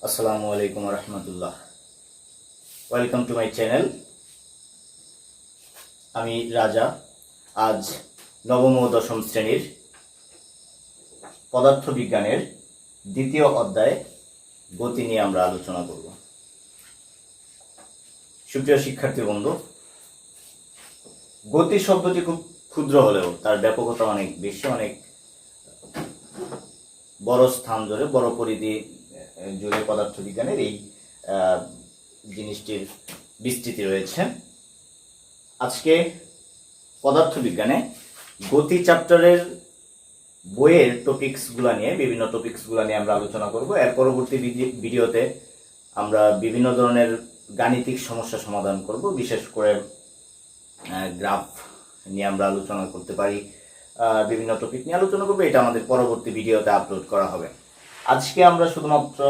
আসসালামু আলাইকুম রহমতুল্লাহ। Welcome to my channel. আমি রাজা। আজ নবম ও দশম শ্রেণীর পদার্থবিজ্ঞানের দ্বিতীয় অধ্যায় গতি নিয়ে আমরা আলোচনা করব। সুপ্রিয় শিক্ষার্থী বন্ধু, গতি শব্দটি খুব ক্ষুদ্র হলেও তার ব্যাপকতা অনেক বেশি, অনেক বড় স্থান জুড়ে, বড় পরিধি জুড়ে পদার্থবিজ্ঞানের এই জিনিসটির বিস্তৃতি রয়েছে। আজকে পদার্থবিজ্ঞানে গতি চ্যাপ্টারের বইয়ের বিভিন্ন টপিকসগুলো নিয়ে আমরা আলোচনা করব। এর পরবর্তী ভিডিওতে আমরা বিভিন্ন ধরনের গাণিতিক সমস্যা সমাধান করব, বিশেষ করে গ্রাফ নিয়ে আমরা আলোচনা করতে পারি, বিভিন্ন টপিক নিয়ে আলোচনা করবো। এটা আমাদের পরবর্তী ভিডিওতে আপলোড করা হবে। আজকে আমরা শুধুমাত্র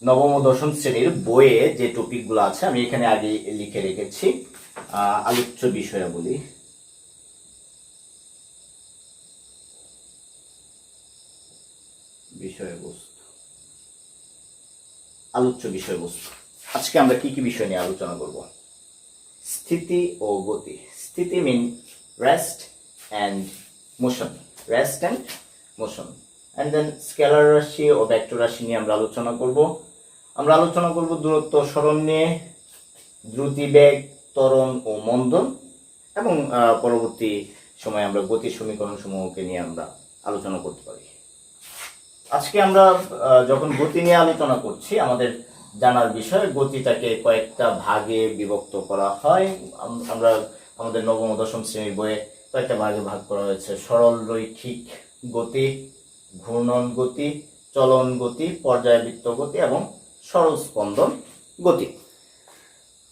নবম ও দশম শ্রেণীর বইয়ে যে টপিকগুলো আছে আমি এখানে আগে লিখে রেখেছি। আলোচ্য বিষয়াবলী, আলোচ্য বিষয়বস্তু। আজকে আমরা কি কি বিষয় নিয়ে আলোচনা করব? স্থিতি ও গতি। স্থিতি mean rest and motion, rest and motion. And then scalar রাশি ও ভেক্টর রাশি নিয়ে আমরা আলোচনা করব। দূরত্ব সরণ নিয়ে, দ্রুতিবেগ, ত্বরণ ও মন্দন, এবং পরবর্তী সময়ে আমরা গতির সমীকরণ সমূহকে নিয়ে আমরা আলোচনা করতে পারি। আজকে আমরা যখন গতি নিয়ে আলোচনা করছি, আমাদের জানার বিষয় গতিটাকে কয়েকটা ভাগে বিভক্ত করা হয়। আমরা আমাদের নবম ও দশম শ্রেণীর বইয়ে কয়েকটা ভাগে ভাগ করা হয়েছে: সরল রৈখিক গতি, ঘূর্ণন গতি, চলন গতি, পর্যায়বৃত্ত গতি এবং সরল স্পন্দন গতি।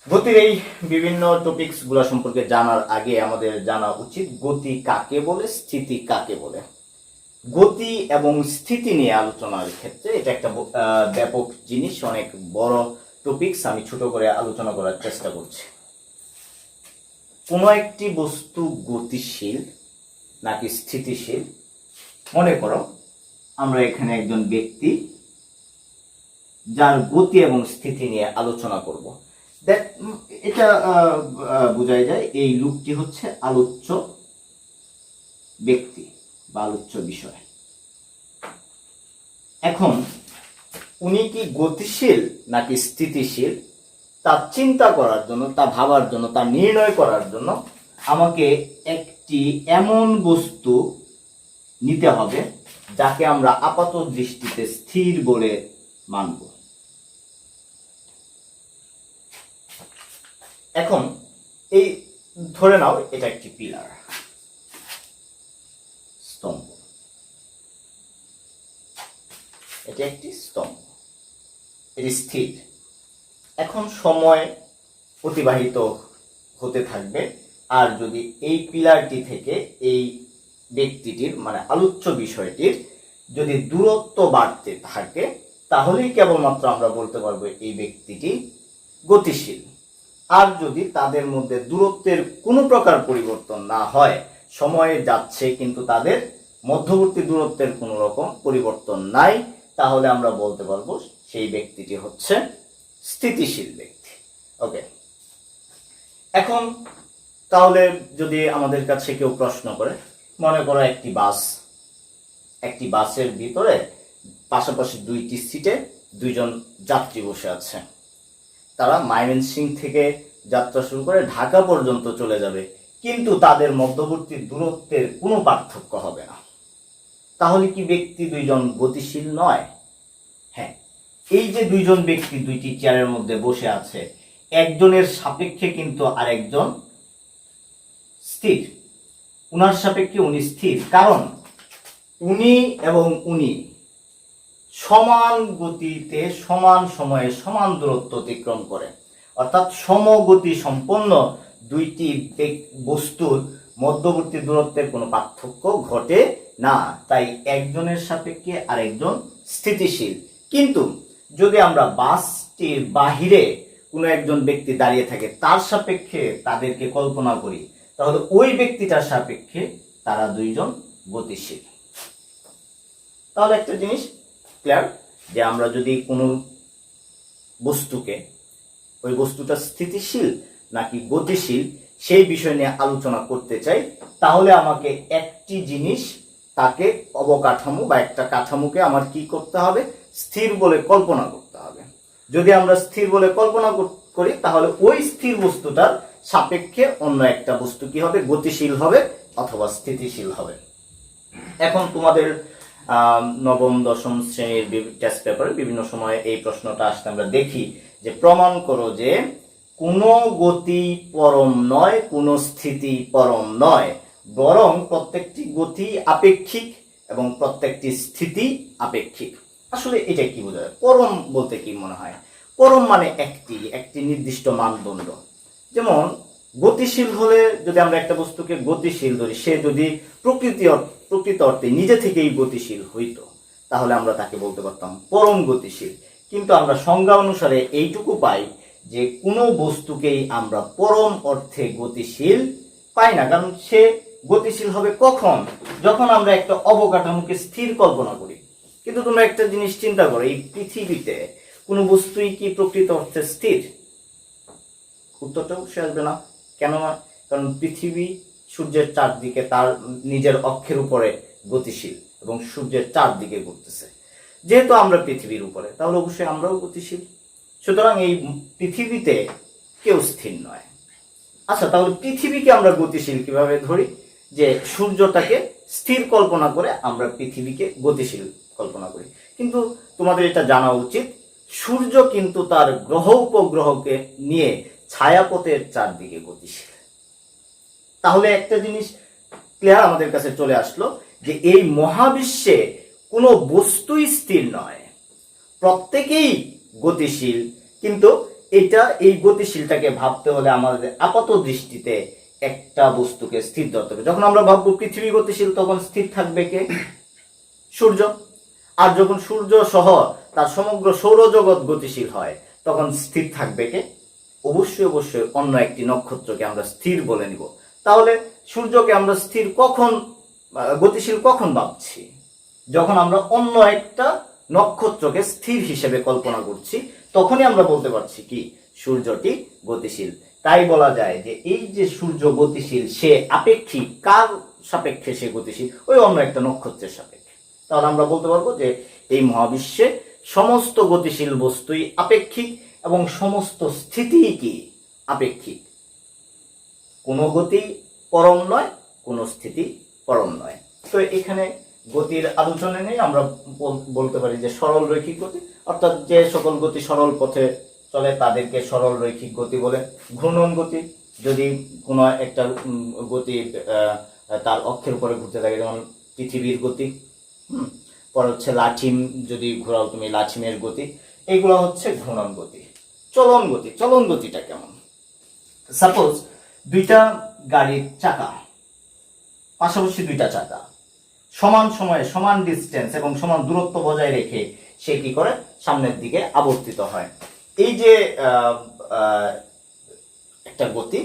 গতির এই বিভিন্ন টপিকস গুলা সম্পর্কে জানার আগে আমাদের জানা উচিত গতি কাকে বলে, স্থিতি কাকে বলে। গতি এবং স্থিতি নিয়ে আলোচনার ক্ষেত্রে এটা একটা ব্যাপক জিনিস, অনেক বড় টপিকস। আমি ছোট করে আলোচনা করার চেষ্টা করছি। কোনো একটি বস্তু গতিশীল নাকি স্থিতিশীল? মনে করো আমরা এখানে একজন ব্যক্তি যার গতি এবং স্থিতি নিয়ে আলোচনা করব। এটা বোঝাই যায় এই লোকটি হচ্ছে আলোচ্য ব্যক্তি বা আলোচ্য বিষয়। এখন উনি কি গতিশীল নাকি স্থিতিশীল তা চিন্তা করার জন্য, তা ভাবার জন্য, তা নির্ণয় করার জন্য আমাকে একটি এমন বস্তু নিতে হবে যাকে আমরা আপাত দৃষ্টিতে স্থির বলে মানব। এখন এই ধরে নাও এটা একটি পিলার, স্তম্ভ। এটি একটি স্তম্ভ, এটি স্থির। এখন সময় অতিবাহিত হতে থাকবে, আর যদি এই পিলারটি থেকে এই ব্যক্তিটির মানে আলোচ্য বিষয়টির যদি দূরত্ব বাড়তে থাকে, তাহলেই কেবলমাত্র আমরা বলতে পারবো এই ব্যক্তিটি গতিশীল। আর যদি তাদের মধ্যে দূরত্বের কোনো প্রকার পরিবর্তন না হয়, সময় যাচ্ছে কিন্তু তাদের মধ্যবর্তী দূরত্বের কোনো রকম পরিবর্তন নাই, তাহলে আমরা বলতে পারবো সেই ব্যক্তিটি হচ্ছে স্থিতিশীল ব্যক্তি। ওকে, এখন তাহলে যদি আমাদের কাছে কেউ প্রশ্ন করে, মনে করো একটি বাসের ভিতরে পাশাপাশি দুইটি সিটে দুইজন যাত্রী বসে আছে। তারা ময়মনসিংহ থেকে যাত্রা শুরু করে ঢাকা পর্যন্ত চলে যাবে, কিন্তু তাদের মধ্যবর্তী দূরত্বের কোনো পার্থক্য হবে না। তাহলে কি ব্যক্তি দুইজন গতিশীল নয়? হ্যাঁ, এই যে দুইজন ব্যক্তি দুইটি চেয়ারের মধ্যে বসে আছে, একজনের সাপেক্ষে কিন্তু আরেকজন স্থির। উনার সাপেক্ষে উনি স্থির, কারণ উনি এবং উনি সমান গতিতে সমান সময়ে সমান দূরত্ব অতিক্রম করে। অর্থাৎ সমগতি সম্পন্ন দুইটি বস্তুর মধ্যবর্তী দূরত্বের কোনো পার্থক্য ঘটে না, তাই একজনের সাপেক্ষে আরেকজন স্থিতিশীল। কিন্তু যদি আমরা বাসটির বাহিরে কোনো একজন ব্যক্তি দাঁড়িয়ে থাকে, তার সাপেক্ষে তাদেরকে কল্পনা করি, তাহলে ওই ব্যক্তিটার সাপেক্ষে তারা দুইজন গতিশীল। তাহলে একটা জিনিস ক্লিয়ার, যে আমরা যদি কোনো বস্তুকে, ওই বস্তুটা স্থিতিশীল নাকি গতিশীল সেই বিষয় নিয়ে আলোচনা করতে চাই, তাহলে আমাকে একটি জিনিস, তাকে অবকাঠামো বা একটা কাঠামোকে আমার কি করতে হবে, স্থির বলে কল্পনা করতে হবে। যদি আমরা স্থির বলে কল্পনা করি তাহলে ওই স্থির বস্তুটার সাপেক্ষে অন্য একটা বস্তু কি হবে, গতিশীল হবে অথবা স্থিতিশীল হবে। এখন তোমাদের নবম দশম শ্রেণীর টেস্ট পেপারে বিভিন্ন সময় এই প্রশ্নটা আসতে আমরা দেখি যে প্রমাণ করো যে কোনো গতি পরম নয়, কোনো স্থিতি পরম নয়, বরং প্রত্যেকটি গতি আপেক্ষিক এবং প্রত্যেকটি স্থিতি আপেক্ষিক। আসলে এটা কি বোঝায়? পরম বলতে কি মনে হয়? পরম মানে একটি নির্দিষ্ট মানদণ্ড। যেমন গতিশীল হলে, যদি আমরা একটা বস্তুকে গতিশীল ধরি, সে যদি প্রকৃত অর্থে নিজে থেকেই গতিশীল হইতো তাহলে আমরা তাকে বলতে পারতাম পরম গতিশীল। কিন্তু আমরা সংজ্ঞা অনুসারে এইটুকু পাই যে কোনো বস্তুকেই আমরা পরম অর্থে গতিশীল পাই না, কারণ সে গতিশীল হবে কখন? যখন আমরা একটা অবকাঠামোকে স্থির কল্পনা করি। কিন্তু তোমরা একটা জিনিস চিন্তা করো, এই পৃথিবীতে কোনো বস্তুই কি প্রকৃত অর্থে স্থির? উত্তরটা অবশ্যই আসবে না। কেন না? কারণ পৃথিবী সূর্যের চারদিকে তার নিজের অক্ষের উপরে গতিশীল এবং সূর্যের চারদিকে ঘুরতেছে। যেহেতু আমরা পৃথিবীর উপরে, তাহলে অবশ্যই আমরাও গতিশীল। সুতরাং এই পৃথিবীতে কেউ স্থির নয়। আচ্ছা, তাহলে পৃথিবীকে আমরা গতিশীল কিভাবে ধরি? যে সূর্যটাকে স্থির কল্পনা করে আমরা পৃথিবীকে গতিশীল কল্পনা করি। কিন্তু তোমাদের এটা জানা উচিত, সূর্য কিন্তু তার গ্রহ উপগ্রহকে নিয়ে ছায়াপথের চারদিকে গতিশীল। তাহলে একটা জিনিস ক্লিয়ার আমাদের কাছে চলে আসলো যে এই মহাবিশ্বে কোনো বস্তুই স্থির নয়, প্রত্যেকেই গতিশীল। কিন্তু এই গতিশীলটাকে ভাবতে হলে আমাদের আপাত দৃষ্টিতে একটা বস্তুকে স্থির ধরতে হবে। যখন আমরা ভাববো পৃথিবী গতিশীল, তখন স্থির থাকবে কে? সূর্য। আর যখন সূর্য সহ তার সমগ্র সৌরজগৎ গতিশীল হয়, তখন স্থির থাকবে কে? অবশ্যই অন্য একটি নক্ষত্রকে আমরা স্থির বলে নিব। তাহলে সূর্যকে আমরা গতিশীল কখন ভাবছি? যখন আমরা অন্য একটা নক্ষত্রকে স্থির হিসেবে কল্পনা করছি, তখনই আমরা বলতে পারছি কি সূর্যটি গতিশীল। তাই বলা যায় যে এই যে সূর্য গতিশীল, সে আপেক্ষিক। কার সাপেক্ষে সে গতিশীল? ওই অন্য একটা নক্ষত্রের সাপেক্ষে। তাহলে আমরা বলতে পারবো যে এই মহাবিশ্বে সমস্ত গতিশীল বস্তুই আপেক্ষিক এবং সমস্ত স্থিতিই কি আপেক্ষিক। কোনো গতি পরম নয়, কোনো স্থিতি পরম নয়। তো এখানে গতির আলোচনা নেই, আমরা বলতে পারি যে সরল রৈখিক গতি, অর্থাৎ যে সকল গতি সরল পথে চলে তাদেরকে সরল রৈখিক গতি বলে। ঘূর্ণন গতি, যদি কোনো একটা গতি তার অক্ষের উপরে ঘুরতে থাকে, যেমন পৃথিবীর গতি। পরে হচ্ছে লাঠিম, যদি ঘোরাও তুমি, লাঠিমের গতি। এগুলো হচ্ছে ঘূর্ণন গতি। চলন গতিটা কেমন? সাপোজ দুইটা গাড়ির চাকা, পাশাপাশি দুইটা চাকা সমান সময়ে, সমান ডিস্টেন্স এবং সমান দূরত্ব বজায় রেখে সে কি করে? সামনের দিকে আবর্তিত হয়। এই যে একটা গতি,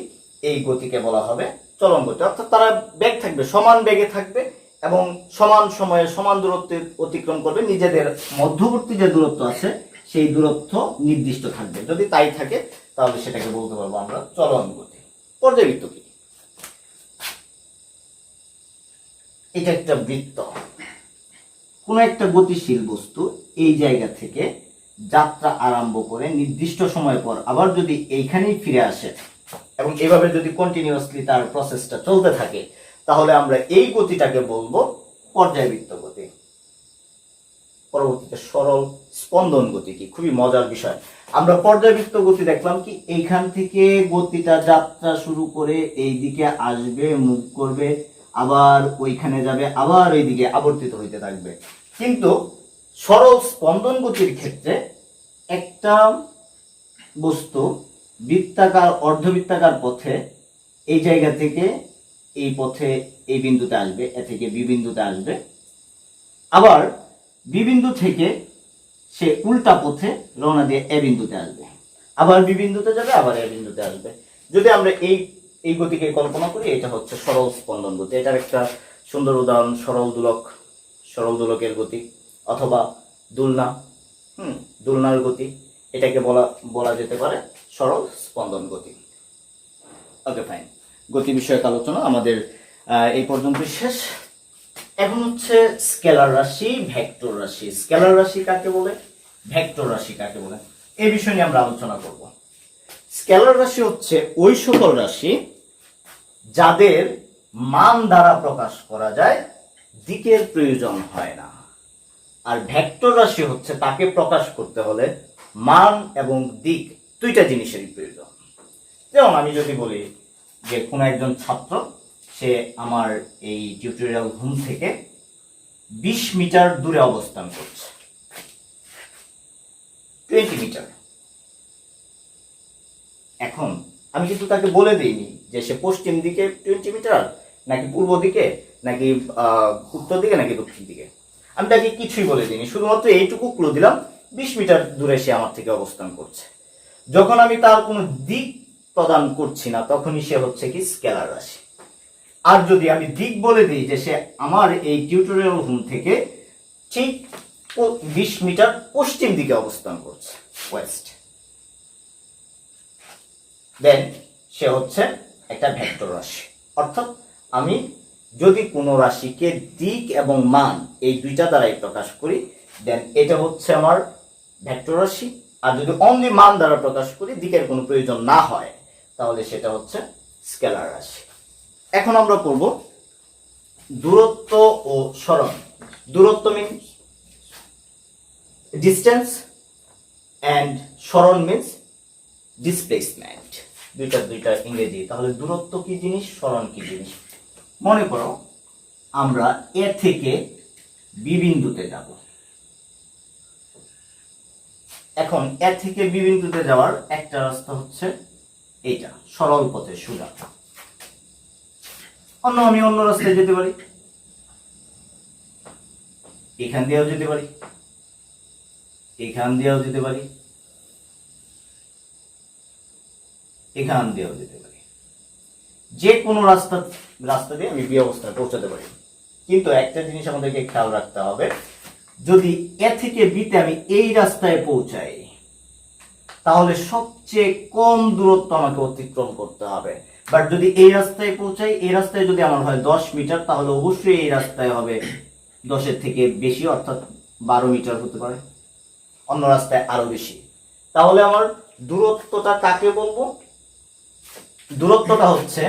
এই গতিকে বলা হবে চলন গতি। অর্থাৎ তারা বেগ থাকবে, সমান বেগে থাকবে এবং সমান সময়ে সমান দূরত্ব অতিক্রম করবে। নিজেদের মধ্যবর্তী যে দূরত্ব আছে সেই দূরত্ব নির্দিষ্ট থাকবে। যদি তাই থাকে তাহলে সেটাকে বলতে পারবো আমরা চলন গতি। পর্যাবৃত্ত কি? এটা একটা বৃত্ত। কোন একটা গতিশীল বস্তু এই জায়গা থেকে যাত্রা আরম্ভ করে নির্দিষ্ট সময় পর আবার যদি এইখানেই ফিরে আসে এবং এভাবে যদি কন্টিনিউয়াসলি তার প্রসেসটা চলতে থাকে, তাহলে আমরা এই গতিটাকে বলবো পর্যায়বৃত্ত গতি। পরবর্তীতে সরল স্পন্দন গতি কি? খুবই মজার বিষয়। আমরা পর্যায়বৃত্ত গতি দেখলাম কি, এইখান থেকে গতিটা যাত্রা শুরু করে এই দিকে আসবে, মুভ করবে, আবার ওইখানে যাবে, আবার এইদিকে আবর্তিত হইতে থাকবে। কিন্তু সরল স্পন্দন গতির ক্ষেত্রে একটা বস্তু বৃত্তাকার, অর্ধবৃত্তাকার পথে এই জায়গা থেকে এই পথে এই বিন্দুতে আসবে, এ থেকে বি বিন্দুতে আসবে, আবার বি বিন্দু থেকে সে উল্টা পথে রওনা দিয়ে এ বিন্দুতে আসবে, আবার বি বিন্দুতে যাবে, আবার এ বিন্দুতে আসবে। যদি আমরা এই গতিকে কল্পনা করি, এটা হচ্ছে সরল স্পন্দন গতি। এটার একটা সুন্দর উদাহরণ সরল দোলকের গতি, অথবা দুলনা, দুলনার গতি। এটাকে বলা বলা যেতে পারে সরল স্পন্দন গতি। ওকে ফাইন, গতি বিষয়ক আলোচনা আমাদের এই পর্যন্ত শেষ। এখন হচ্ছে স্কেলার রাশি, ভেক্টর রাশি। স্কেলার রাশি কাকে বলে, ভেক্টর রাশি কাকে বলে, এই বিষয় নিয়ে আমরা আলোচনা করব। স্কেলার রাশি হচ্ছে ওই সকল রাশি যাদের মান দ্বারা প্রকাশ করা যায়, দিকের প্রয়োজন হয় না। আর ভেক্টর রাশি হচ্ছে তাকে প্রকাশ করতে হলে মান এবং দিক দুইটা জিনিসেরই প্রয়োজন। যেমন আমি যদি বলি যে কোনো একজন ছাত্র সে আমার এই টিউটোরিয়াল রুম থেকে 20 মিটার দূরে অবস্থান করছে, 20 মিটার। এখন আমি কিন্তু তাকে বলে দিইনি যে সে পশ্চিম দিকে 20 মিটার, নাকি পূর্ব দিকে, নাকি উত্তর দিকে, নাকি দক্ষিণ দিকে। আমি তাকে কিছুই বলে দিইনি, শুধুমাত্র এইটুকু ক্লু দিলাম 20 মিটার দূরে সে আমার থেকে অবস্থান করছে। যখন আমি তার কোনো দিক প্রদান করছি না, তখনই সে হচ্ছে কি স্কেলার রাশি। আর যদি আমি দিক বলে দিই যে সে আমার এই টিউটোরিয়াল রুম থেকে ঠিক 20 মিটার পশ্চিম দিকে অবস্থান করছে, ওয়েস্ট, দেন সে হচ্ছে একটা ভেক্টর রাশি। অর্থাৎ আমি যদি কোনো রাশিকে দিক এবং মান এই দুইটা দ্বারাই প্রকাশ করি, দেন এটা হচ্ছে আমার ভেক্টর রাশি। আর যদি অনলি মান দ্বারা প্রকাশ করি, দিকের কোনো প্রয়োজন না হয়, তাহলে সেটা হচ্ছে স্কেলার রাশি। এখন আমরা করব দূরত্ব ও সরণ। দূরত্ব মিনস ডিস্টেন্স অ্যান্ড সরণ মিনস ডিসপ্লেসমেন্ট। দুইটা ইংরেজি। তাহলে দূরত্ব কি জিনিস, সরণ কি জিনিস? মনে করো আমরা এ থেকে বি বিন্দুতে যাব। এখন এ থেকে বি বিন্দুতে যাওয়ার একটা রাস্তা হচ্ছে এইটা, সরল পথে সোজা। আমি অন্য রাস্তায় যেতে পারি, এখান দিয়েও যেতে পারি, এখান দিয়েও যেতে পারি, এখান দিয়েও যেতে পারি। যে কোনো রাস্তা দিয়ে আমি বি অবস্থায় পৌঁছাতে পারি। কিন্তু একটা জিনিস আমাদেরকে খেয়াল রাখতে হবে, যদি এ থেকে বিতে আমি এই রাস্তায় পৌঁছাই, তাহলে সবচেয়ে কম দূরত্ব আমাকে অতিক্রম করতে হবে। বাট যদি এই রাস্তায় পৌঁছাই, এই রাস্তায় যদি আমার হয় 10 মিটার, তাহলে অবশ্যই এই রাস্তায় হবে 10-এর থেকে বেশি, অর্থাৎ 12 মিটার হতে পারে, অন্য রাস্তায় আরো বেশি। তাহলে আমার দূরত্বটা কাকে বলবো? দূরত্বটা হচ্ছে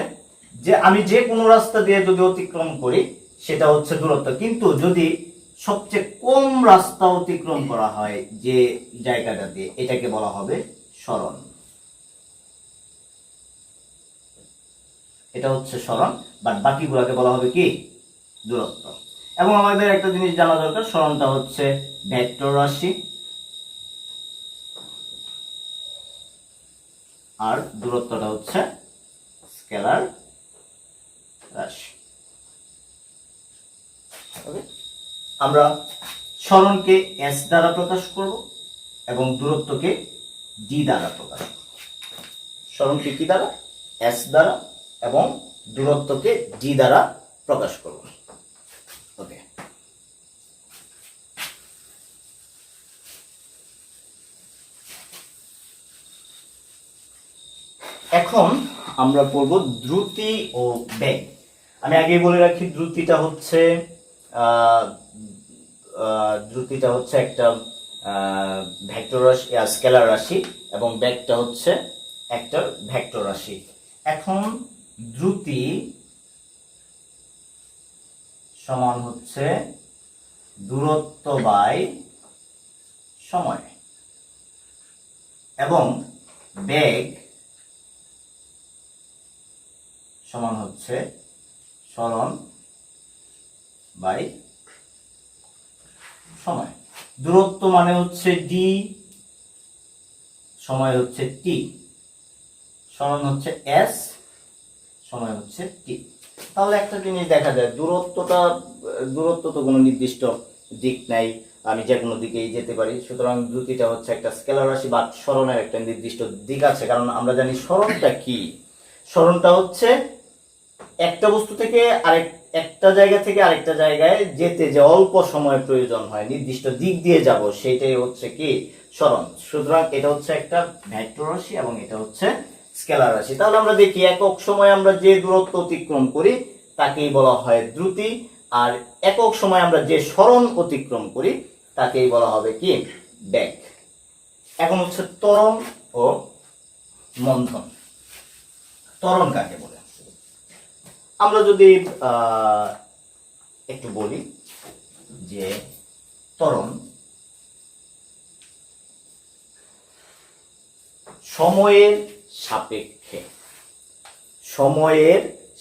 যে আমি যে কোনো রাস্তা দিয়ে যদি অতিক্রম করি, সেটা হচ্ছে দূরত্ব। কিন্তু যদি সবচেয়ে কম রাস্তা অতিক্রম করা হয় যে জায়গাটা দিয়ে, এটাকে বলা হবে সরণ। এটা হচ্ছে সরণ, বাট বাকিগুলোকে বলা হবে কি দূরত্ব। এবং আমাদের একটা জিনিস জানা দরকার, সরণটা হচ্ছে ভেক্টর রাশি আর দূরত্বটা হচ্ছে স্কেলার রাশি। ওকে, আমরা সরণকে এস দ্বারা প্রকাশ করব এবং দূরত্বকে ডি দ্বারা প্রকাশ করব। সরণকে কি দ্বারা? এস দ্বারা, এবং দূরত্বকে ডি দ্বারা প্রকাশ করব। ওকে, এখন আমরা পড়ব দ্রুতি ও বেগ। আমি আগে বলে রাখি, দ্রুতিটা হচ্ছে একটা ভেক্টর রাশি, স্কেলার রাশি, এবং বেগটা হচ্ছে একটা ভেক্টর রাশি। এখন দ্রুতি সমান হচ্ছে দূরত্ব বাই সময়, এবং বেগ সমান হচ্ছে সরণ বাই সময়। দূরত্ব মানে হচ্ছে ডি, সময় হচ্ছে টি, সরণ হচ্ছে এস, সময় হচ্ছে টি। তাহলে একটা জিনিস দেখা যায়, দূরত্ব তো কোনো নির্দিষ্ট দিক নাই, আমি যে কোনো দিকেই যেতে পারি। সুতরাং দ্রুতিটা হচ্ছে একটা স্কেলার রাশি, বা সরণের একটা নির্দিষ্ট দিক আছে। কারণ আমরা জানি সরণটা কি, সরণটা হচ্ছে একটা বস্তু থেকে একটা জায়গা থেকে আরেকটা জায়গায় যেতে যে অল্প সময় প্রয়োজন হয়, নির্দিষ্ট দিক দিয়ে যাব, সেটাই হচ্ছে কি সরণ। সুতরাং এটা হচ্ছে একটা ভেক্টর রাশি এবং এটা হচ্ছে স্কেলার রাশি। তাহলে আমরা দেখি একক সময়ে আমরা যে দূরত্ব অতিক্রম করি তাকেই বলা হয় দ্রুতি, আর একক সময় আমরা যে সরণ অতিক্রম করি তাকেই বলা হবে কি বেগ। এখন হচ্ছে ত্বরণ ও মন্দন। ত্বরণ কাকে বলে আমরা যদি একটু বলি যে ত্বরণ সময়ের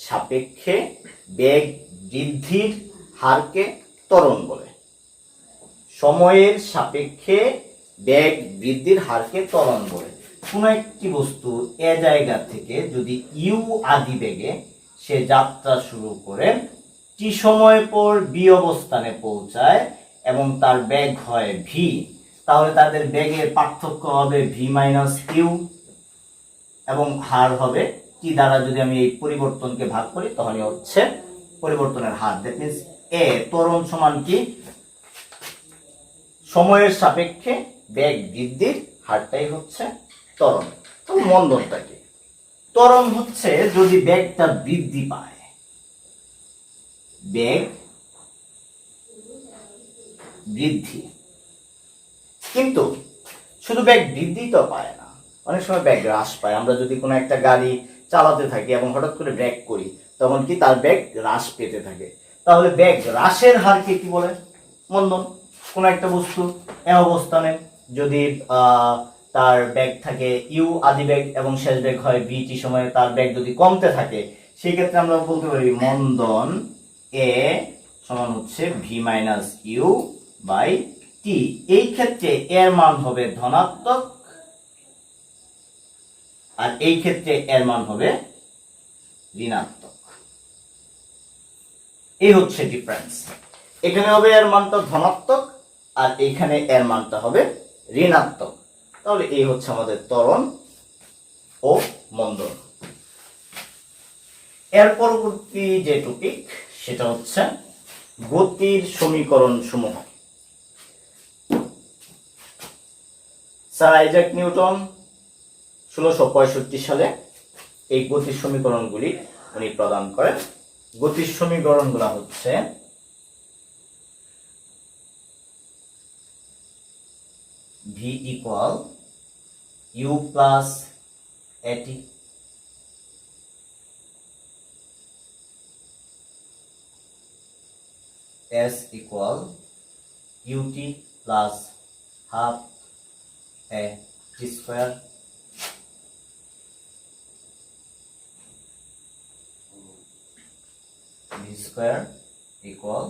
সাপেক্ষে বেগ বৃদ্ধির হারকে ত্বরণ বলে। সময়ের সাপেক্ষে বেগ বৃদ্ধির হারকে ত্বরণ বলে। কোন একটি বস্তু এ জায়গা থেকে যদি ইউ আদি বেগে সে যাত্রা শুরু করে টি সময় পর বি অবস্থানে পৌঁছায় এবং তার বেগ হয় ভি, তাহলে তাদের বেগের পার্থক্য হবে ভি মাইনাস কিউ এবং হার হবে টি দ্বারা যদি আমি এই পরিবর্তনকে ভাগ করি তাহলে হচ্ছে পরিবর্তনের হার। দ্যাট মিন্স এ ত্বরণ সমান কি সময়ের সাপেক্ষে বেগ বৃদ্ধির হারটাই হচ্ছে ত্বরণ। তো মন্দনটা কি? ত্বরণ হচ্ছে যদি বেগটা বৃদ্ধি পায়, বেগ বৃদ্ধি, কিন্তু শুধু বেগ বৃদ্ধি তো পায় না, অনেক সময় বেগ হ্রাস পায়। আমরা যদি কোনো একটা গাড়ি চালাতে থাকি এবং হঠাৎ করে ব্রেক করি তখন কি তার বেগ হ্রাস পেতে থাকে, তাহলে বেগ হ্রাসের হারকে কি বলে মন্দন। কোন একটা বস্তু এ অবস্থানে যদি তার বেগ থাকে ইউ আদি বেগ এবং শেষ বেগ হয় ভি টি সময়ে তার বেগ যদি কমতে থাকে, সেই ক্ষেত্রে আমরা বলতে পারি মন্দন এ সমান হচ্ছে V minus you by T. এই ক্ষেত্রে এর মান হবে ধনাত্মক আর এই ক্ষেত্রে এর মান হবে ঋণাত্মক। এই হচ্ছে ডিফারেন্স। এখানে হবে এর মানটা ধনাত্মক আর এইখানে এর মানটা হবে ঋণাত্মক। তাহলে এই হচ্ছে আমাদের ত্বরণ ও মন্দন। এর পরবর্তী যে টপিক সেটা হচ্ছে গতির সমীকরণ সমূহ। স্যার আইজাক নিউটন 1665 সালে এই গতির সমীকরণগুলি উনি প্রদান করেন। গতির সমীকরণগুলো হচ্ছে v equal u plus at, s equal ut plus half a t square, v square equal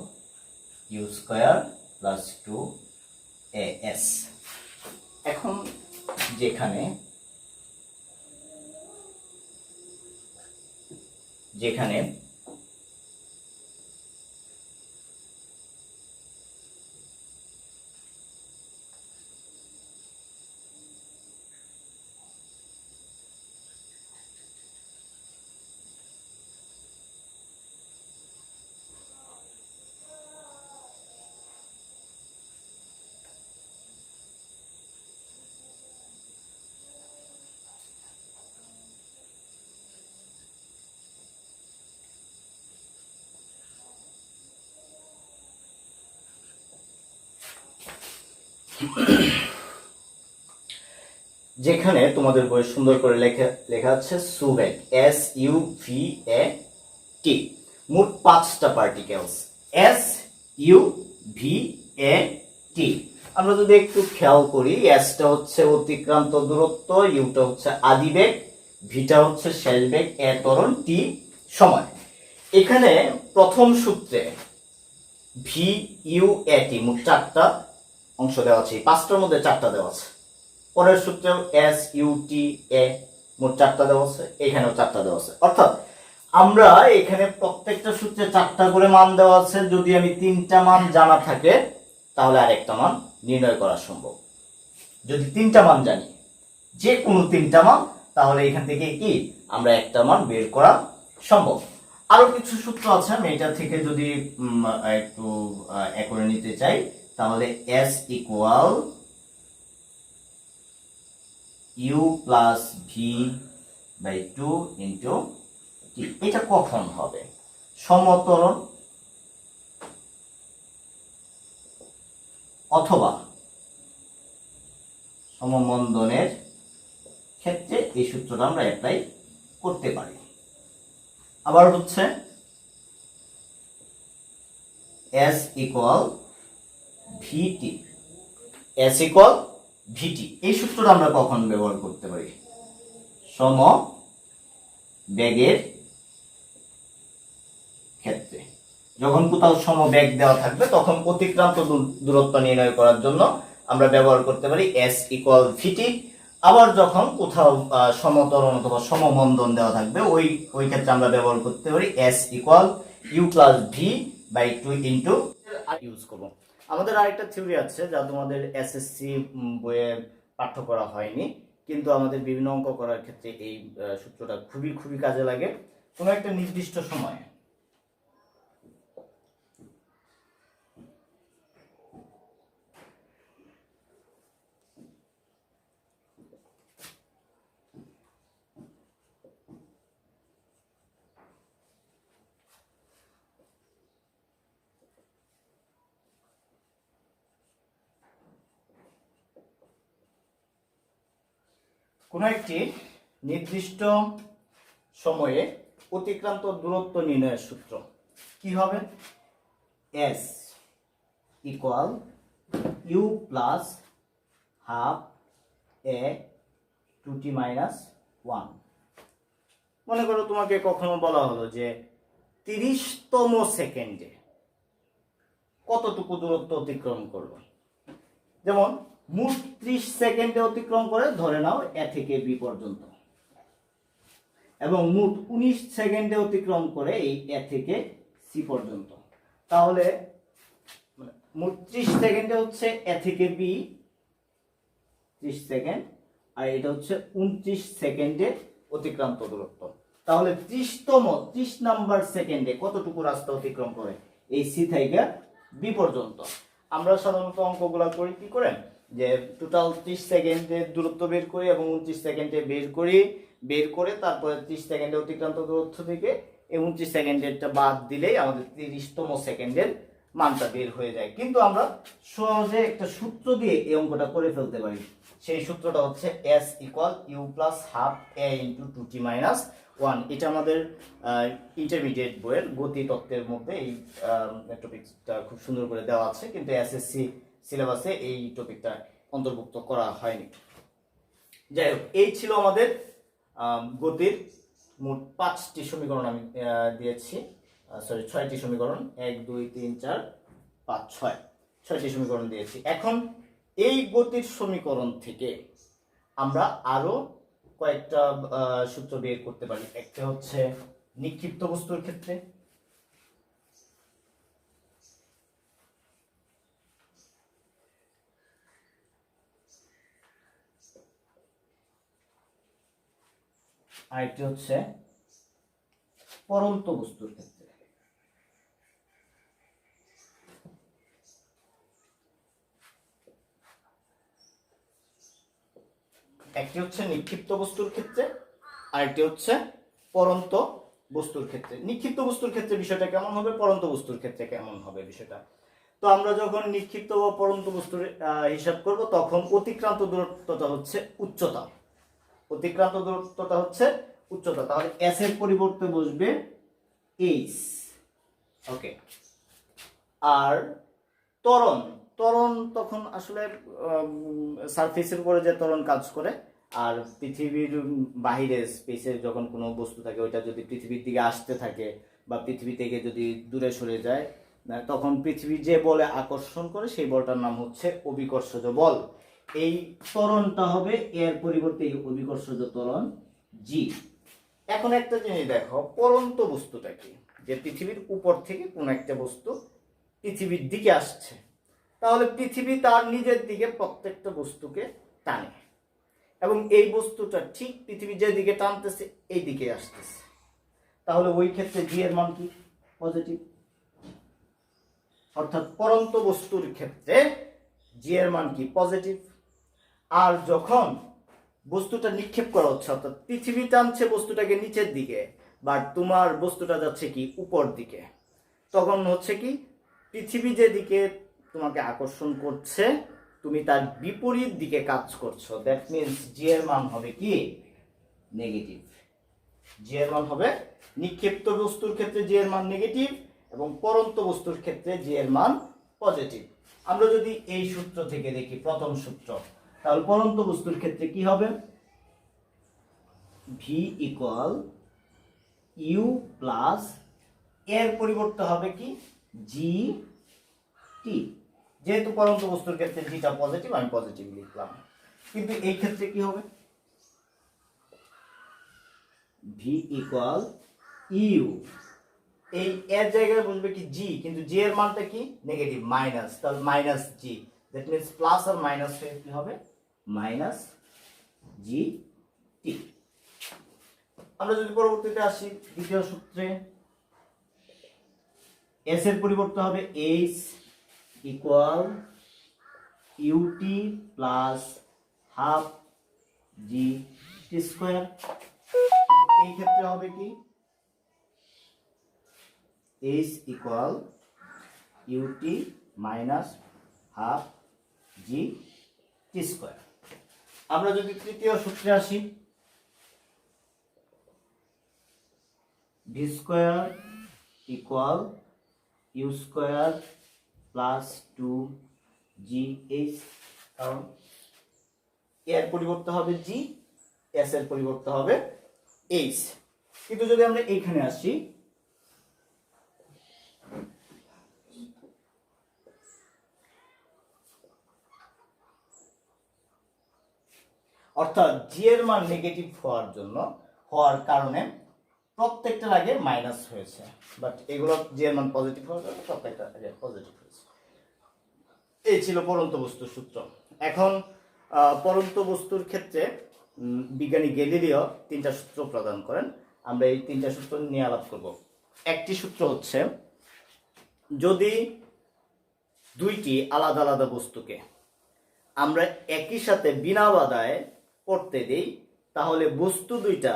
u square plus 2as। এখন যেখানে যেখানে তোমাদের বই সুন্দর করে লেখা আছে সুভেগ SUVAT, মোট 5টা পার্টিকেলস SUVAT। আমরা যদি একটু খেয়াল করি, এসটা হচ্ছে অতিক্রান্ত দূরত্ব, ইউটা হচ্ছে আদিবেগ, ভিটা হচ্ছে শেষ বেগ, এ ত্বরণ, টি সময়। এখানে প্রথম সূত্রে VUAT মোট 4টা অংশ দেওয়া আছে, 5টার মধ্যে 4টা দেওয়া আছে। পরের সূত্রে SUTA মোট 4টা দেওয়া আছে, এখানেও 4টা দেওয়া আছে। অর্থাৎ আমরা এখানে প্রত্যেকটা সূত্রে 4টা করে মান দেওয়া আছে। যদি আমি 3টা মান জানা থাকে তাহলে আরেকটা মান নির্ণয় করা সম্ভব। যদি 3টা মান জানি, যে কোনো 3টা মান, তাহলে এখান থেকে কি আমরা একটা মান বের করা সম্ভব। আরো কিছু সূত্র আছে, আমি এটা থেকে যদি একটু করে নিতে চাই, তাহলে S equal u plus v by 2 into t. এটা কখন হবে? সমতরণ অথবা সমমন্দনের ক্ষেত্রে এই সূত্রটা আমরা অ্যাপ্লাই করতে পারি। আবার হচ্ছে S ইকুয়াল ভিটি, S ইকুয়াল ভিটি, এই সূত্রটা আমরা কখন ব্যবহার করতে পারি? সমবেগের ক্ষেত্রে। যখন কোথাও সমবেগ দেওয়া থাকবে তখন অতিক্রান্ত দূরত্ব নির্ণয় করার জন্য আমরা ব্যবহার করতে পারি S ইকুয়াল ভিটি। আবার যখন কোথাও সমতরণ অথবা সমমন্দন দেওয়া থাকবে ওই ক্ষেত্রে আমরা ব্যবহার করতে পারি S equal u plus v by 2 into use করব। আমাদের আরেকটা থিওরি আছে যা তোমাদের এসএসসি বইয়ে পাঠ্য করা হয়নি, কিন্তু আমাদের বিভিন্ন অঙ্ক করার ক্ষেত্রে এই সূত্রটা খুবই খুবই কাজে লাগে। কোনো একটা নির্দিষ্ট সময় কোনো একটি নির্দিষ্ট সময়ে অতিক্রান্ত দূরত্ব নির্ণয়ের সূত্র কি হবে? S equal u plus half a 2t minus 1। মনে করো তোমাকে কখনো বলা হলো যে 30তম সেকেন্ডে কতটুকু দূরত্ব অতিক্রম করবে। যেমন মোট 30 সেকেন্ডে অতিক্রম করে ধরে নাও এ থেকে বি পর্যন্ত, এবং মোট 19 সেকেন্ডে অতিক্রম করে এই এ থেকে সি পর্যন্ত। তাহলে মোট 30 সেকেন্ডে হচ্ছে এ থেকে বি 30 সেকেন্ড, আর এটা হচ্ছে 29 সেকেন্ডে অতিক্রান্ত দূরত্ব। তাহলে 30 নাম্বার সেকেন্ডে কতটুকু রাস্তা অতিক্রম করে এই সি থেকে বি পর্যন্ত। আমরা সাধারণত অঙ্কগুলো করি কি করে, যে টোটাল 30 সেকেন্ডের দূরত্ব বের করি এবং 29 সেকেন্ডে বের করে তারপরে 30 সেকেন্ডে অতিক্রান্ত দূরত্ব থেকে 29 সেকেন্ডেরটা বাদ দিলেই আমাদের 30তম সেকেন্ডের মানটা বের হয়ে যায়। কিন্তু আমরা সহজে একটা সূত্র দিয়ে এই অঙ্কটা করে ফেলতে পারি। সেই সূত্রটা হচ্ছে S equal u plus half a into 2t minus 1। এটা আমাদের ইন্টারমিডিয়েট বইয়ের গতি তত্ত্বের মধ্যে এই টপিকটা খুব সুন্দর করে দেওয়া আছে, কিন্তু এসএসসি সিলেবাসে এই টপিকটা অন্তর্ভুক্ত করা হয়নি। যাই হোক, এই ছিল আমাদের গতির মোট 5টি সমীকরণ আমি দিয়েছি, সরি 6টি সমীকরণ, 1 2 3 4 5 6, 6টি সমীকরণ দিয়েছি। এখন এই গতির সমীকরণ থেকে আমরা আরো কয়েকটা সূত্র বের করতে পারি। একটা হচ্ছে নিক্ষিপ্ত বস্তুর ক্ষেত্রে, আরেকটি হচ্ছে পরন্ত বস্তুর ক্ষেত্রে। একটি হচ্ছে নিক্ষিপ্ত বস্তুর ক্ষেত্রে, আরেকটি হচ্ছে পরন্ত বস্তুর ক্ষেত্রে। নিক্ষিপ্ত বস্তুর ক্ষেত্রে বিষয়টা কেমন হবে, পরন্ত বস্তুর ক্ষেত্রে কেমন হবে বিষয়টা। তো আমরা যখন নিক্ষিপ্ত বা পরন্ত বস্তুর হিসাব করব তখন অতিক্রান্ত দূরত্বটা হচ্ছে উচ্চতা, অতিক্রান্ত দূরত্বটা হচ্ছে উচ্চতা। তাহলে এস এর পরিবর্তে বসবে এইচ। ওকে। আর ত্বরণ তখন আসলে সারফেসের উপরে যে ত্বরণ কাজ করে, আর পৃথিবীর বাহিরে স্পেসে যখন কোনো বস্তু থাকে ওইটা যদি পৃথিবীর দিকে আসতে থাকে বা পৃথিবী থেকে যদি দূরে সরে যায়, তখন পৃথিবী যে বলে আকর্ষণ করে সেই বলটার নাম হচ্ছে অভিকর্ষজ বল। এই ত্বরণটা হবে এর পরিবর্তে এই অভিকর্ষজ ত্বরণ জি। এখন একটা জিনিস দেখো, পরন্ত বস্তুটা কি, যে পৃথিবীর উপর থেকে কোন একটা বস্তু পৃথিবীর দিকে আসছে, তাহলে পৃথিবী তার নিজের দিকে প্রত্যেকটা বস্তুকে টানে, এবং এই বস্তুটা ঠিক পৃথিবী যে দিকে টানতেছে এই দিকে আসতেছে। তাহলে ওই ক্ষেত্রে জি এর মান কি পজিটিভ। অর্থাৎ পরন্ত বস্তুর ক্ষেত্রে জি এর মান কি পজিটিভ। আর যখন বস্তুটা নিক্ষেপ করা হচ্ছে, অর্থাৎ পৃথিবী টানছে বস্তুটাকে নিচের দিকে, বাট তোমার বস্তুটা যাচ্ছে কি উপর দিকে, তখন হচ্ছে কি পৃথিবী যেদিকে তোমাকে আকর্ষণ করছে তুমি তার বিপরীত দিকে কাজ করছো, দ্যাট মিনস জি এর মান হবে কি নেগেটিভ। জি এর মান হবে নিক্ষিপ্ত বস্তুর ক্ষেত্রে জি এর মান নেগেটিভ এবং পরন্ত বস্তুর ক্ষেত্রে জি এর মান পজিটিভ। আমরা যদি এই সূত্র থেকে দেখি প্রথম সূত্র, তাহলে পরন্ত বস্তুর ক্ষেত্রে কি হবে, ভি ইকুয়াল ইউ প্লাস এর পরিবর্তে হবে কি জি টি। যেহেতু পরন্ত বস্তুর ক্ষেত্রে জিটা পজিটিভ আমি পজিটিভ লিখলাম, কিন্তু এই ক্ষেত্রে কি হবে, ভি ইকুয়াল ইউ, এই এর জায়গায় বসবে কি জি, কিন্তু জি এর মানটা কি নেগেটিভ মাইনাস, তাহলে minus g, that means plus আর মাইনাস হয়ে কি হবে মাইনাস জি টি। আমরা যদি পরবর্তীতে আসি দ্বিতীয় সূত্রে, এস এর পরিবর্তে হবে h equal u t plus half g t square. এই ক্ষেত্রে হবে কি h equal u t minus half g t square. আমরা যদি তৃতীয় সূত্রে আসি, v square equal u square plus two g h, কারণ এর পরিবর্তে হবে জি, এস এর পরিবর্তে হবে এইচ। কিন্তু যদি আমরা এইখানে আসি, অর্থাৎ জি এর মান নেগেটিভ হওয়ার কারণে প্রত্যেকটা আগে মাইনাস হয়েছে, বাট এগুলো জি এর মান পজিটিভ হওয়ার কারণে প্রত্যেকটা আগে পজিটিভ হয়েছে। এই ছিল পরন্ত বস্তুর সূত্র। এখন পরন্ত বস্তুর ক্ষেত্রে বিজ্ঞানী গ্যালিলিও তিনটা সূত্র প্রদান করেন। আমরা এই তিনটা সূত্র নিয়ে আলাপ করব। একটি সূত্র হচ্ছে, যদি দুইটি আলাদা আলাদা বস্তুকে আমরা একই সাথে বিনা বাধায় পড়তে দেই, তাহলে বস্তু দুইটা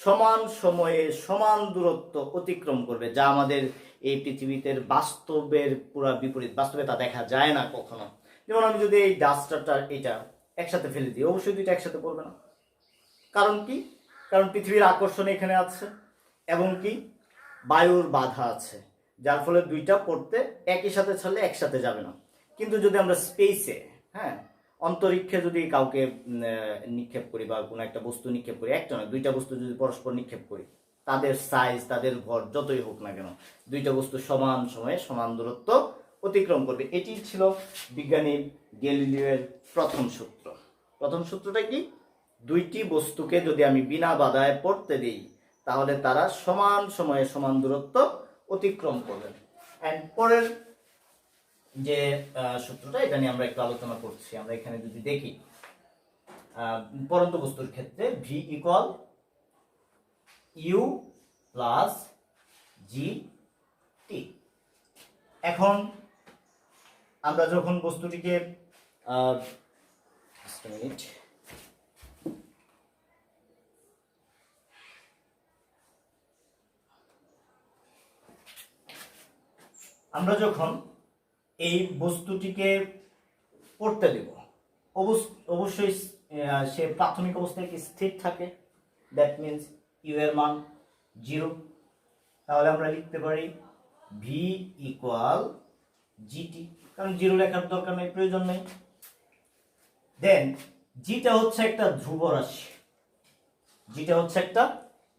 সমান সময়ে সমান দূরত্ব অতিক্রম করবে, যা আমাদের এই পৃথিবীতে বাস্তবের পুরো বিপরীত। বাস্তবে তা দেখা যায় না কখনো। যেমন আমি যদি এই ডাস্টারটা এটা একসাথে ফেলে দিই, অবশ্যই দুইটা একসাথে পড়বে না। কারণ কি, কারণ পৃথিবীর আকর্ষণ এখানে আছে এবং কি বায়ুর বাধা আছে, যার ফলে দুইটা পড়তে একই সাথে ছাড়লে একসাথে যাবে না। কিন্তু যদি আমরা স্পেসে, হ্যাঁ অন্তরিক্ষে যদি কাউকে নিক্ষেপ করি বা কোনো একটা বস্তু নিক্ষেপ করি, একটা নয় দুইটা বস্তু যদি পরস্পর নিক্ষেপ করি, তাদের সাইজ তাদের ভর যতই হোক না কেন, দুইটা বস্তু সমান সময়ে সমান দূরত্ব অতিক্রম করবে। এটি ছিল বিজ্ঞানী গ্যালিলিওর প্রথম সূত্র। প্রথম সূত্রটা কি, দুইটি বস্তুকে যদি আমি বিনা বাধায় পড়তে দিই, তাহলে তারা সমান সময়ে সমান দূরত্ব অতিক্রম করবে। এন্ড পরের যে সূত্রটা, এটা নিয়ে আমরা একটু আলোচনা করছি। আমরা এখানে যদি দেখি, পরন্ত বস্তুর ক্ষেত্রে ভি ইকুয়াল ইউ প্লাস জি টি। এখন আমরা যখন বস্তুটিকে আমরা যখন এই বস্তুটিকে পড়তে দেব, অবশ্যই সে প্রাথমিক অবস্থায় কি স্থির থাকে, দ্যাট মিন্স ইউ এর মান 0। তাহলে আমরা লিখতে পারি ভি ইকুয়াল জিটি, কারণ 0 লেখার দরকার নেই, প্রয়োজন নেই। দেন জিটা হচ্ছে একটা ধ্রুব রাশি, জিটা হচ্ছে একটা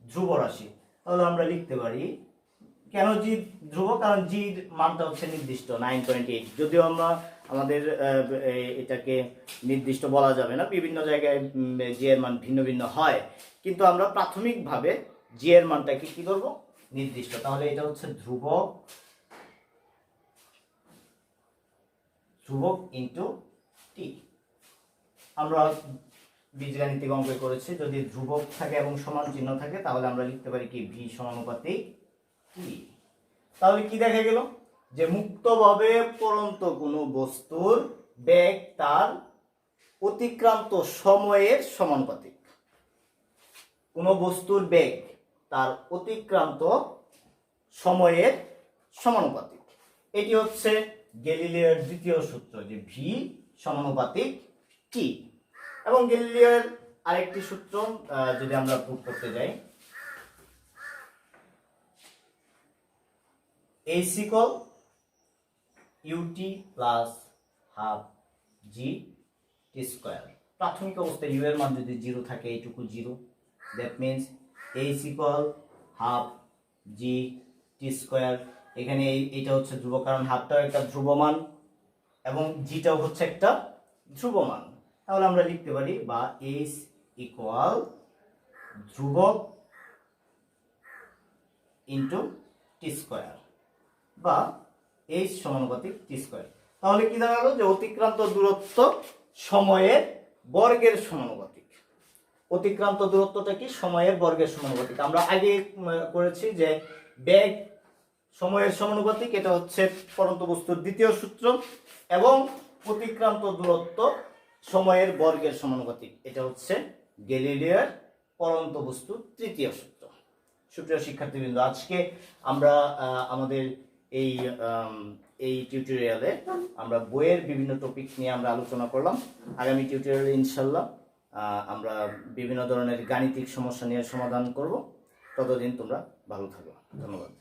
ধ্রুব রাশি। তাহলে আমরা লিখতে পারি, কেন জি ধ্রুব, কারণ জির মানটা হচ্ছে নির্দিষ্ট 9.8। যদিও আমরা আমাদের এটাকে নির্দিষ্ট বলা যাবে না, বিভিন্ন জায়গায় জি এর মান ভিন্ন ভিন্ন হয়, কিন্তু আমরা প্রাথমিকভাবে জি এর মানটাকে কি করব নির্দিষ্ট। তাহলে এটা হচ্ছে ধ্রুবক ইনটু টি। আমরা বীজগাণিতিক অঙ্কে করেছি, যদি ধ্রুবক থাকে এবং সমান চিহ্ন থাকে তাহলে আমরা লিখতে পারি কি ভি সমানুপাতিক টি। তাহলে কি দেখা গেল যে মুক্তভাবে পড়ন্ত কোনো বস্তুর বেগ তার অতিক্রান্ত সময়ের সমানুপাতিক। কোনো বস্তুর বেগ তার অতিক্রান্ত সময়ের সমানুপাতিক। এটি হচ্ছে গ্যালিলিওর দ্বিতীয় সূত্র, যে ভি সমানুপাতিক টি। এবং গ্যালিলিওর আরেকটি সূত্র যদি আমরা প্রুভ করতে যাই, H equal ut plus half g t square. প্রাথমিক অবস্থায় ইউ এর মান যদি 0 থাকে, এইটুকু 0, that means H equal half g t square. এখানে এইটা হচ্ছে ধ্রুবক, কারণ হাফটাও একটা ধ্রুবমান এবং জিটাও হচ্ছে একটা ধ্রুবমান। তাহলে আমরা লিখতে পারি বা H ইকুয়াল ধ্রুবক ইন্টু টি স্কোয়ার বা H সমানুপাতিক টি স্কোয়ার। তাহলে কি দাঁড়ালো যে অতিক্রান্ত দূরত্ব সময়ের বর্গের সমানুপাতিক। অতিক্রান্ত দূরত্বটা কি সময়ের বর্গের সমানুপাতিক। আমরা আগে করেছি যে বেগ সময়ের সমানুপাতিক, এটা হচ্ছে পড়ন্ত বস্তুর দ্বিতীয় সূত্র, এবং অতিক্রান্ত দূরত্ব সময়ের বর্গের সমানুপাতিক, এটা হচ্ছে গ্যালিলিওর পড়ন্ত বস্তুর তৃতীয় সূত্র। সুপ্রিয় শিক্ষার্থীবৃন্দ, আজকে আমরা আমাদের এই টিউটোরিয়ালে আমরা বইয়ের বিভিন্ন টপিক নিয়ে আমরা আলোচনা করলাম। আগামী টিউটোরিয়ালে ইনশাল্লাহ আমরা বিভিন্ন ধরনের গাণিতিক সমস্যা নিয়ে সমাধান করব। ততদিন তোমরা ভালো থাকো। ধন্যবাদ।